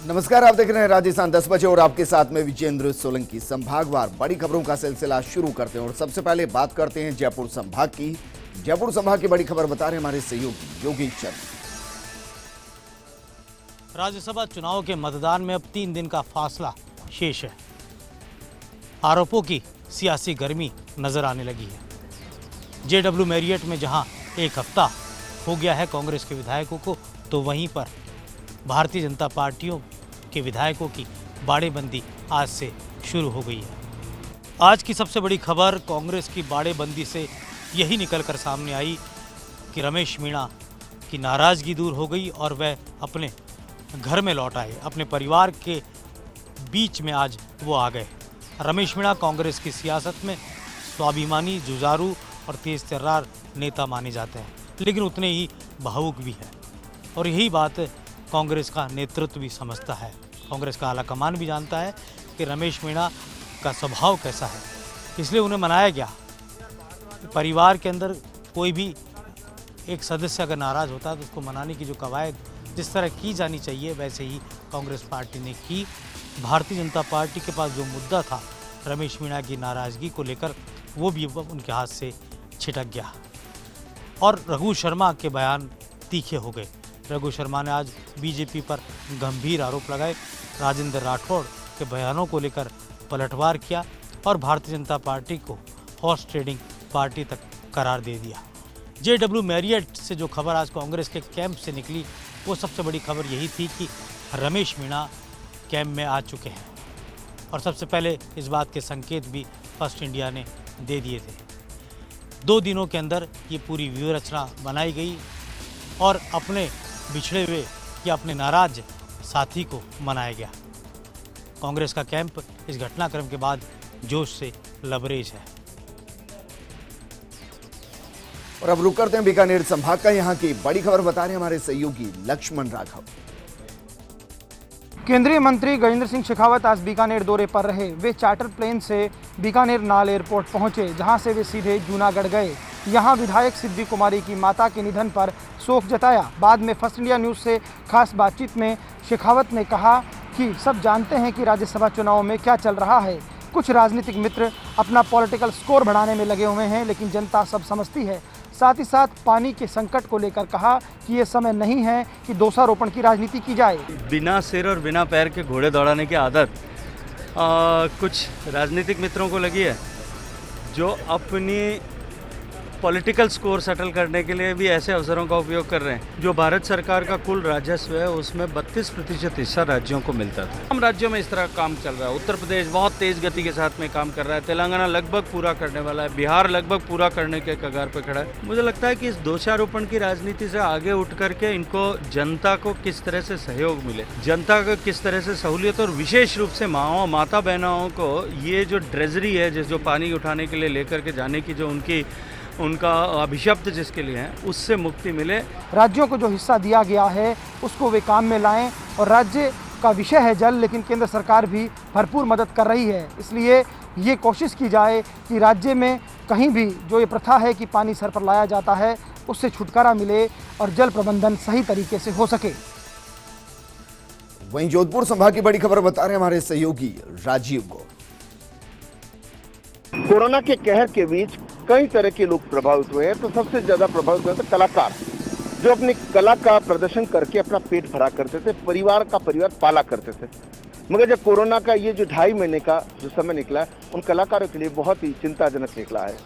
नमस्कार, आप देख रहे हैं राजस्थान 10 बजे और आपके साथ में विजेंद्र सोलंकी। संभागवार बड़ी खबरों का सिलसिला शुरू करते हैं और सबसे पहले बात करते हैं जयपुर संभाग की। जयपुर संभाग की बड़ी खबर बता रहे हैं हमारे सहयोगी योगेश चंद। राज्यसभा चुनाव के मतदान में अब 3 दिन का फासला शेष है। आरोपों की सियासी गर्मी नजर आने लगी है। जेडब्ल्यू मैरियट में जहां एक हफ्ता हो गया है कांग्रेस के विधायकों को, तो वहीं पर भारतीय जनता पार्टियों के विधायकों की बाड़ेबंदी आज से शुरू हो गई है। आज की सबसे बड़ी खबर कांग्रेस की बाड़ेबंदी से यही निकलकर सामने आई कि रमेश मीणा की नाराज़गी दूर हो गई और वह अपने घर में लौट आए। अपने परिवार के बीच में आज वो आ गए। रमेश मीणा कांग्रेस की सियासत में स्वाभिमानी, जुझारू और तेज तर्रार नेता माने जाते हैं, लेकिन उतने ही भावुक भी हैं और यही बात कांग्रेस का नेतृत्व भी समझता है। कांग्रेस का आलाकमान भी जानता है कि रमेश मीणा का स्वभाव कैसा है, इसलिए उन्हें मनाया गया। परिवार के अंदर कोई भी एक सदस्य अगर नाराज़ होता है तो उसको मनाने की जो कवायद जिस तरह की जानी चाहिए वैसे ही कांग्रेस पार्टी ने की। भारतीय जनता पार्टी के पास जो मुद्दा था रमेश मीणा की नाराज़गी को लेकर, वो भी उनके हाथ से छिटक गया और रघु शर्मा के बयान तीखे हो गए। रघु शर्मा ने आज बीजेपी पर गंभीर आरोप लगाए, राजेंद्र राठौड़ के बयानों को लेकर पलटवार किया और भारतीय जनता पार्टी को हॉर्स ट्रेडिंग पार्टी तक करार दे दिया। जेडब्ल्यू मैरियट से जो खबर आज कांग्रेस के कैंप से निकली, वो सबसे बड़ी खबर यही थी कि रमेश मीणा कैंप में आ चुके हैं और सबसे पहले इस बात के संकेत भी फर्स्ट इंडिया ने दे दिए थे। 2 दिनों के अंदर ये पूरी व्यूह रचना बनाई गई और अपने बिछड़े हुए या अपने नाराज साथी को मनाया गया। कांग्रेस का कैंप इस घटनाक्रम के बाद जोश से लबरेज है। और अब रुक करते हैं बीकानेर संभाग का। यहाँ की बड़ी खबर बता रहे हैं हमारे सहयोगी लक्ष्मण राघव। केंद्रीय मंत्री गजेंद्र सिंह शेखावत आज बीकानेर दौरे पर रहे। वे चार्टर प्लेन से बीकानेर नाल एयरपोर्ट पहुंचे, जहां से वे सीधे जूनागढ़ गए। यहां विधायक सिद्धि कुमारी की माता के निधन पर शोक जताया। बाद में फर्स्ट इंडिया न्यूज़ से खास बातचीत में शेखावत ने कहा कि सब जानते हैं कि राज्यसभा चुनाव में क्या चल रहा है। कुछ राजनीतिक मित्र अपना पॉलिटिकल स्कोर बढ़ाने में लगे हुए हैं, लेकिन जनता सब समझती है। साथ ही साथ पानी के संकट को लेकर कहा कि ये समय नहीं है कि दोषारोपण की राजनीति की जाए। बिना सिर और बिना पैर के घोड़े दौड़ाने की आदत कुछ राजनीतिक मित्रों को लगी है, जो अपनी पॉलिटिकल स्कोर सेटल करने के लिए भी ऐसे अवसरों का उपयोग कर रहे हैं। जो भारत सरकार का कुल राजस्व है उसमें 32% हिस्सा राज्यों को मिलता था। हम राज्यों में इस तरह का काम चल रहा है। उत्तर प्रदेश बहुत तेज गति के साथ में काम कर रहा है। तेलंगाना लगभग पूरा करने वाला है। बिहार लगभग पूरा करने के कगार पर खड़ा है। मुझे लगता है कि इस दोषारोपण की राजनीति से आगे उठ करके इनको जनता को किस तरह से सहयोग मिले, जनता को किस तरह से सहूलियत, और विशेष रूप से माओ माता बहनों को ये जो ड्रेजरी है, जो पानी उठाने के लिए लेकर के जाने की जो उनका अभिशप्त जिसके लिए है, उससे मुक्ति मिले। राज्यों को जो हिस्सा दिया गया है उसको वे काम में लाएं और राज्य का विषय है जल, लेकिन केंद्र सरकार भी भरपूर मदद कर रही है। इसलिए ये कोशिश की जाए कि राज्य में कहीं भी जो ये प्रथा है कि पानी सर पर लाया जाता है उससे छुटकारा मिले और जल प्रबंधन सही तरीके से हो सके। वहीं जोधपुर संभाग की बड़ी खबर बता रहे हैं हमारे सहयोगी राजीव गौर। कोरोना के कहर के बीच कई तरह के लोग प्रभावित हुए हैं, तो सबसे ज्यादा प्रभावित हुए थे कलाकार, जो अपनी कला का प्रदर्शन करके अपना पेट भरा करते थे, परिवार पाला करते थे। मगर जब कोरोना का ये जो 2.5 महीने का जो समय निकला है, उन कलाकारों के लिए बहुत ही चिंताजनक निकला है।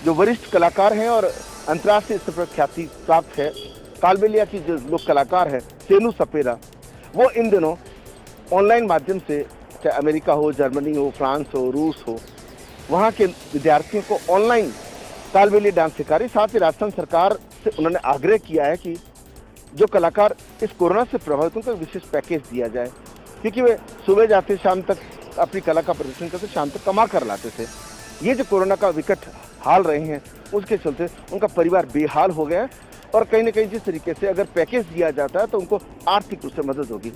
जो वरिष्ठ कलाकार हैं और अंतर्राष्ट्रीय स्तर पर ख्याति प्राप्त है, कालबेलिया की जो लोग कलाकार है सेनू सपेरा, वो इन दिनों ऑनलाइन माध्यम से, चाहे अमेरिका हो, जर्मनी हो, फ्रांस हो, रूस हो, वहाँ के विद्यार्थियों को ऑनलाइन तालबेलिया डांस सिखा रही। साथ ही राजस्थान सरकार से उन्होंने आग्रह किया है कि जो कलाकार इस कोरोना से प्रभावित उनको विशेष पैकेज दिया जाए, क्योंकि वे सुबह जाते शाम तक अपनी कला का प्रदर्शन करते, शाम तक कमा कर लाते थे। ये जो कोरोना का विकट हाल रहे हैं उसके चलते उनका परिवार बेहाल हो गया है और कहीं ना कहीं जिस तरीके से अगर पैकेज दिया जाता है तो उनको आर्थिक रूप से मदद होगी।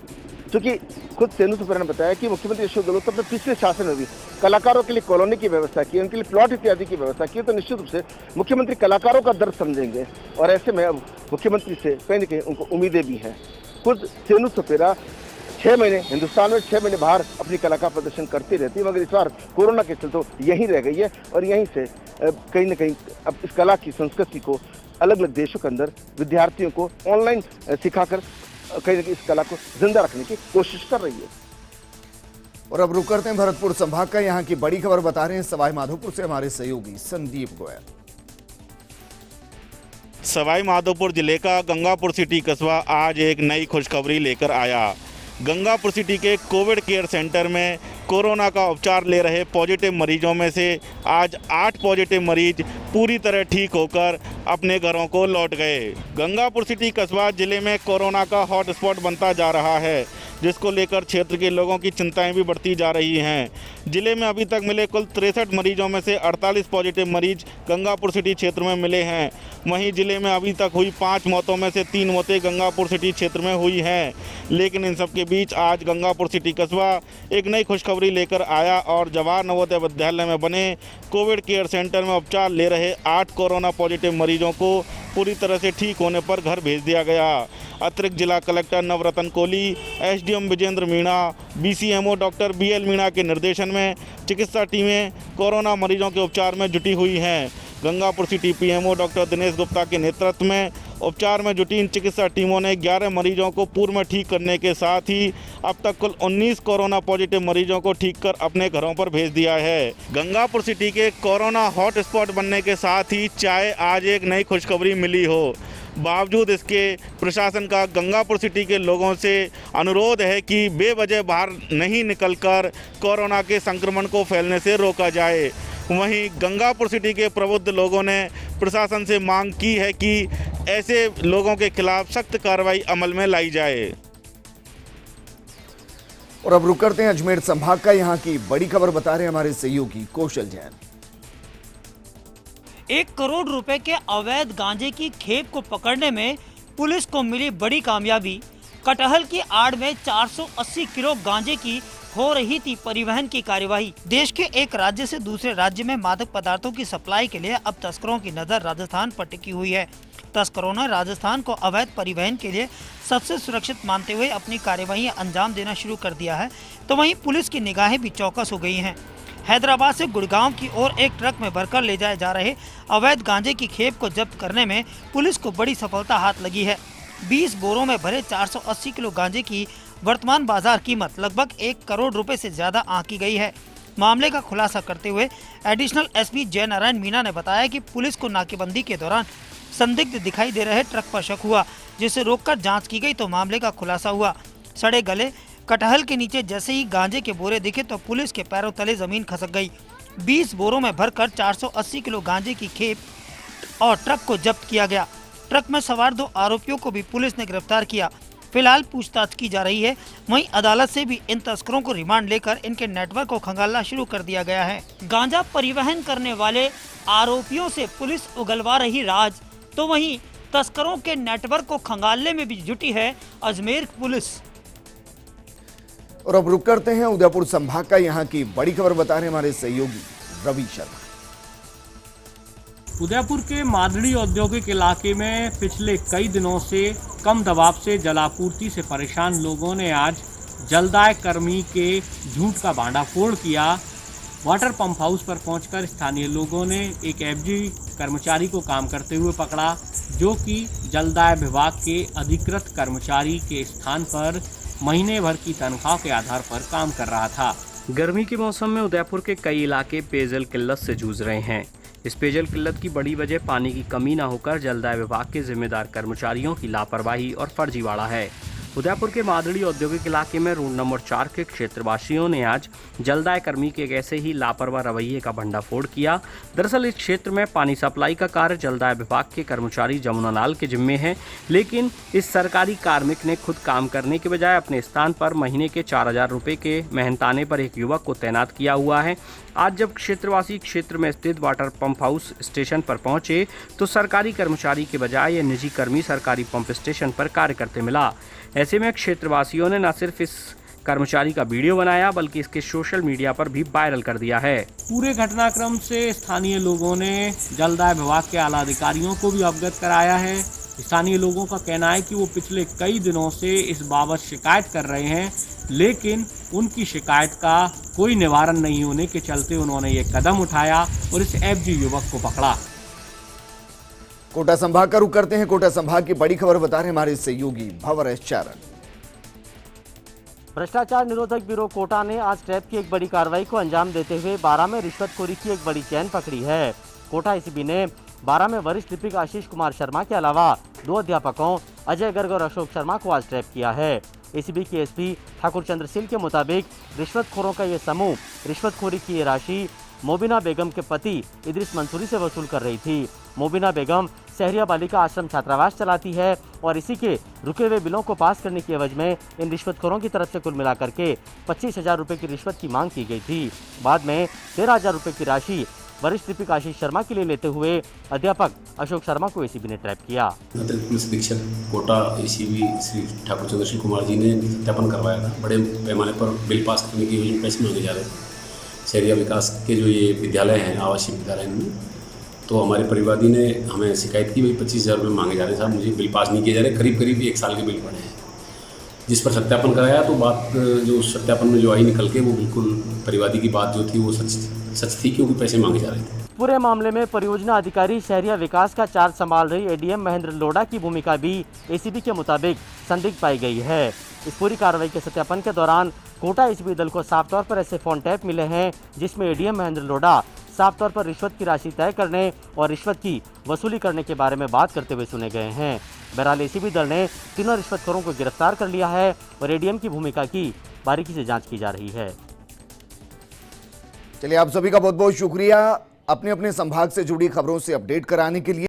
क्योंकि खुद सेनू सपेरा ने बताया कि मुख्यमंत्री अशोक गहलोत ने पिछले शासन में भी कलाकारों के लिए कॉलोनी की व्यवस्था की, उनके लिए प्लॉट इत्यादि की व्यवस्था की, तो निश्चित रूप से मुख्यमंत्री कलाकारों का दर्द समझेंगे और ऐसे में अब मुख्यमंत्री से कहीं ना कहीं उनको उम्मीदें भी हैं। खुद सेनू सपेरा 6 महीने हिंदुस्तान में 6 महीने बाहर अपनी कला का प्रदर्शन करती रहती है, मगर इस बार कोरोना के चलते यहीं रह गई है और यहीं से कहीं ना कहीं अब इस कला की संस्कृति को अलग अलग देशों के अंदर विद्यार्थियों को ऑनलाइन सिखाकर कहीं ना कहीं इस कला को जिंदा रखने की कोशिश कर रही है। और अब रुक करते हैं भरतपुर संभाग का। यहाँ की बड़ी खबर बता रहे हैं सवाई माधोपुर से हमारे सहयोगी संदीप गोयल। सवाई माधोपुर जिले का गंगापुर सिटी कस्बा आज एक नई खुशखबरी लेकर आया। गंगापुर सिटी के कोविड केयर सेंटर में कोरोना का उपचार ले रहे पॉजिटिव मरीजों में से आज 8 पॉजिटिव मरीज पूरी तरह ठीक होकर अपने घरों को लौट गए। गंगापुर सिटी कस्बा जिले में कोरोना का हॉटस्पॉट बनता जा रहा है, जिसको लेकर क्षेत्र के लोगों की चिंताएं भी बढ़ती जा रही हैं। जिले में अभी तक मिले कुल 63 मरीजों में से 48 पॉजिटिव मरीज गंगापुर सिटी क्षेत्र में मिले हैं। वहीं जिले में अभी तक हुई 5 मौतों में से 3 मौतें गंगापुर सिटी क्षेत्र में हुई हैं। लेकिन इन सब के बीच आज गंगापुर सिटी कस्बा एक नई खुशखबरी लेकर आया और जवाहर नवोदय विद्यालय में बने कोविड केयर सेंटर में उपचार ले रहे 8 कोरोना पॉजिटिव मरीजों को पूरी तरह से ठीक होने पर घर भेज दिया गया। अतिरिक्त जिला collector Navratan Kohli, SDM Vijendra Meena, BCMO doctor BL Meena के निर्देशन में चिकित्सा टीमें कोरोना मरीजों के उपचार में जुटी हुई हैं। Gangapur city PMO doctor Dinesh Gupta के नेतृत्व में उपचार में जुटी इन चिकित्सा टीमों ने 11 मरीजों को पूर्व में ठीक करने के साथ ही अब तक कुल 19 कोरोना पॉजिटिव मरीजों को ठीक कर अपने घरों पर भेज दिया है। गंगापुर सिटी के कोरोना हॉटस्पॉट बनने के साथ ही चाहे आज एक नई खुशखबरी मिली हो, बावजूद इसके प्रशासन का गंगापुर सिटी के लोगों से अनुरोध है कि बेवजह बाहर नहीं निकलकर कोरोना के संक्रमण को फैलने से रोका जाए। वहीं गंगापुर सिटी के प्रबुद्ध लोगों ने प्रशासन से मांग की है कि ऐसे लोगों के खिलाफ सख्त कार्रवाई अमल में लाई जाए। और अब रुक करते हैं अजमेर संभाग का। यहाँ की बड़ी खबर बता रहे हैं हमारे सहयोगी कौशल जैन। 1 करोड़ रुपए के अवैध गांजे की खेप को पकड़ने में पुलिस को मिली बड़ी कामयाबी। कटहल की आड़ में 480 किलो गांजे की हो रही थी परिवहन की कार्यवाही। देश के एक राज्य से दूसरे राज्य में मादक पदार्थों की सप्लाई के लिए अब तस्करों की नजर राजस्थान पर टिकी हुई है। तस्करों ने राजस्थान को अवैध परिवहन के लिए सबसे सुरक्षित मानते हुए अपनी कार्यवाही अंजाम देना शुरू कर दिया है, तो वहीं पुलिस की निगाहें भी चौकस हो गई हैं। हैदराबाद से गुड़गांव की ओर एक ट्रक में भरकर ले जाए जा रहे अवैध गांजे की खेप को जब्त करने में पुलिस को बड़ी सफलता हाथ लगी है। 20 बोरों में भरे 480 किलो गांजे की वर्तमान बाजार कीमत लगभग 1 करोड़ रुपए से ज्यादा आंकी गई है। मामले का खुलासा करते हुए एडिशनल एसपी जय नारायण मीणा ने बताया कि पुलिस को नाकेबंदी के दौरान संदिग्ध दिखाई दे रहे ट्रक पर शक हुआ, जिसे रोककर जांच की गई तो मामले का खुलासा हुआ। सड़े गले कटहल के नीचे जैसे ही गांजे के बोरे दिखे तो पुलिस के पैरों तले जमीन खसक गई। 20 बोरों में भरकर 480 किलो गांजे की खेप और ट्रक को जब्त किया गया। ट्रक में सवार 2 आरोपियों को भी पुलिस ने गिरफ्तार किया। फिलहाल पूछताछ की जा रही है। वहीं अदालत से भी इन तस्करों को रिमांड लेकर इनके नेटवर्क को खंगालना शुरू कर दिया गया है। गांजा परिवहन करने वाले आरोपियों से पुलिस उगलवा रही राज, तो वहीं तस्करों के नेटवर्क को खंगालने में भी जुटी है अजमेर पुलिस। और अब रुक करते हैं उदयपुर संभाग का। यहाँ की बड़ी खबर बता रहे हैं हमारे सहयोगी रवि शर्मा। उदयपुर के मादड़ी औद्योगिक इलाके में पिछले कई दिनों से कम दबाव से जलापूर्ति से परेशान लोगों ने आज जलदाय कर्मी के झूठ का भांडाफोड़ किया। वाटर पंप हाउस पर पहुंचकर स्थानीय लोगों ने एक एफजी कर्मचारी को काम करते हुए पकड़ा, जो कि जलदाय विभाग के अधिकृत कर्मचारी के स्थान पर महीने भर की तनख्वाह के आधार पर काम कर रहा था। गर्मी के मौसम में उदयपुर के कई इलाके पेयजल किल्लत से जूझ रहे हैं। इस पेयजल किल्लत की बड़ी वजह पानी की कमी न होकर जलदाय विभाग के जिम्मेदार कर्मचारियों की लापरवाही और फर्जीवाड़ा है। उदयपुर के मादड़ी औद्योगिक इलाके में रोड नंबर 4 के क्षेत्रवासियों ने आज जलदाय कर्मी के ऐसे ही लापरवाह रवैये का भंडाफोड़ किया। दरअसल इस क्षेत्र में पानी सप्लाई का कार्य जलदाय विभाग के कर्मचारी जमुना लाल के जिम्मे है, लेकिन इस सरकारी कार्मिक ने खुद काम करने के बजाय अपने स्थान पर महीने के 4000 रुपये के मेहनताने पर एक युवक को तैनात किया हुआ है। आज जब क्षेत्रवासी क्षेत्र में स्थित वाटर पंप हाउस स्टेशन पर पहुंचे तो सरकारी कर्मचारी के बजाय ये निजी कर्मी सरकारी पंप स्टेशन पर कार्य करते मिला। ऐसे में क्षेत्रवासियों ने न सिर्फ इस कर्मचारी का वीडियो बनाया बल्कि इसके सोशल मीडिया पर भी वायरल कर दिया है। पूरे घटनाक्रम से स्थानीय लोगों ने जलदाय विभाग के आला अधिकारियों को भी अवगत कराया है। स्थानीय लोगों का कहना है कि वो पिछले कई दिनों से इस बाबत शिकायत कर रहे हैं, लेकिन उनकी शिकायत का कोई निवारण नहीं होने के चलते उन्होंने ये कदम उठाया और इस एफजी युवक को पकड़ा। कोटा संभाग का रुख करते हैं। कोटा संभाग की बड़ी खबर बता रहे हैं हमारे सहयोगी भंवर एस चारण। भ्रष्टाचार निरोधक ब्यूरो कोटा ने आज ट्रैप की एक बड़ी कार्रवाई को अंजाम देते हुए 12 में रिश्वतखोरी की एक बड़ी चेन पकड़ी है। कोटा एसीबी ने 12 में वरिष्ठ लिपिक आशीष कुमार शर्मा के अलावा 2 अध्यापकों अजय गर्ग और अशोक शर्मा को आज ट्रैप किया है। एसीबी के एसपी ठाकुर चंद्रशील के मुताबिक रिश्वतखोरों का ये समूह रिश्वतखोरी की ये राशि मोबिना बेगम के पति इदरिस मंसूरी से वसूल कर रही थी। मोबिना बेगम सहरिया बालिका आश्रम छात्रावास चलाती है और इसी के रुके हुए बिलों को पास करने की एवज में इन रिश्वतखोरों की तरफ से कुल मिलाकर के 25,000 रुपये की रिश्वत की मांग की गई थी। बाद में 13,000 रुपये की राशि वरिष्ठ लिपिक आशीष शर्मा के लिए लेते हुए अध्यापक अशोक शर्मा को एसीबी ने ट्रैप किया। अतिरिक्त पुलिस अधीक्षक कोटा एसीबी श्री ठाकुर चंद्रशील कुमार जी ने सत्यापन करवाया था। बड़े पैमाने पर बिल पास करने की योजना पैसे मांगे जा रहे थे। शहरिया विकास के जो ये विद्यालय हैं, आवासीय विद्यालय में, तो हमारे परिवादी ने हमें शिकायत की, भाई 25,000 रुपये मांगे जा रहे हैं साहब, मुझे बिल पास नहीं किए जा रहे, करीब 1 साल के बिल पड़े हैं। जिस पर सत्यापन कराया तो बात जो सत्यापन में जो आई निकल के वो बिल्कुल परिवादी की बात जो थी वो सच थी, क्योंकि पैसे मांगे जा रहे थे। पूरे मामले में परियोजना अधिकारी शहरिया विकास का चार्ज संभाल रही एडीएम महेंद्र लोढ़ा की भूमिका भी एसीबी के मुताबिक संदिग्ध पाई गई है। इस पूरी कार्रवाई के सत्यापन के दौरान कोटा एसीबी दल को साफ तौर पर ऐसे फोन टैप मिले हैं जिसमें एडीएम महेंद्र लोढ़ा साफ तौर पर रिश्वत की राशि तय करने और रिश्वत की वसूली करने के बारे में बात करते हुए सुने गए हैं। बहरहाल एसीबी दल ने तीनों रिश्वतखोरों को गिरफ्तार कर लिया है और एडीएम की भूमिका की बारीकी से जांच की जा रही है। चलिए, आप सभी का बहुत बहुत शुक्रिया अपने अपने संभाग से जुड़ी खबरों से अपडेट कराने के लिए।